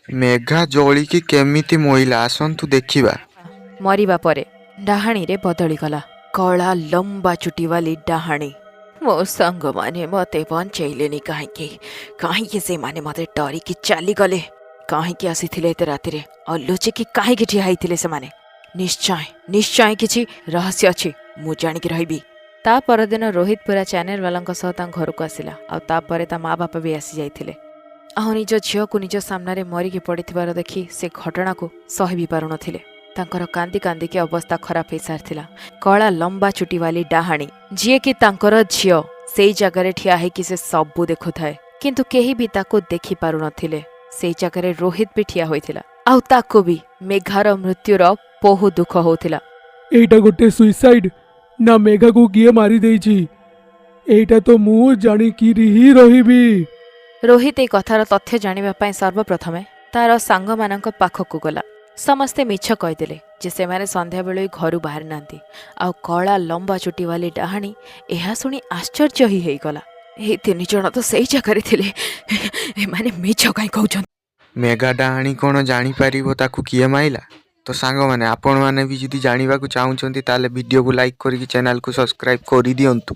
मेघा जोलिकी केमिति मोइला आसंतु देखिबा। मरिबा परे डाहाणी रे बदली गला कला लंबा चुटी वाली डाहाणी। मो संग माने मते बंचैलेनी काहेकि से माने मते डरिकी चली गले काहेकि आसीथिले एते राति रे लुचिकी काहेकि ठिया हैथिले से माने निश्चय निश्चय किछि रहस्य अछि मु जानिकी रहिबी। ता परदिन रोहित पूरा चैनल वालांक सह ता घर को आसिला आ ता परे ता माँ बापा भी आसी जाइथिले। आउ निज झील को निज सामने मरिकी पड़िथिबार देखि से घटना को सही भी पारु नथिले। तांकर कांदी कांदी के अवस्था खराब हो सारथिला। कला लंबा चुटी वाली डाहाणी जीए कि तांकर झियो सेई जगह ठिया है से सबू देखुथाए किंतु केही भी ताको देखि पारु नथिले। सेई जगह रोहित भी ठिया होइथिला आउ ताको भी मेघार मृत्युर बहु दुख होउथिला। एटा गोटे सुइसाइड ना मेघा को किए मारी देइछि एटा तो मु जानी कि ही रहिबी। रोहित ए कथार तथ्य जानिबा पई सर्वप्रथमे तार सांग मानक पाखकु गला। समस्ते मिछ कहिदेले जे से माने संध्या बेले घर बाहर नांती आउ कला लंबा चुटी वाली डाहाणी एहा सुनी आश्चर्य ही हेई गला। ए तीन जण तो सही जगह थिले ए माने मिछ काई कहउछन। मेघा डाहाणी कोन जानी पारिबो ताकू किए माइला। तो सांग माने आपण माने भी जदी जानिबा को चाहुचंती ताले वीडियो को लाइक करिकि चैनल को सब्सक्राइब करि दियंतु।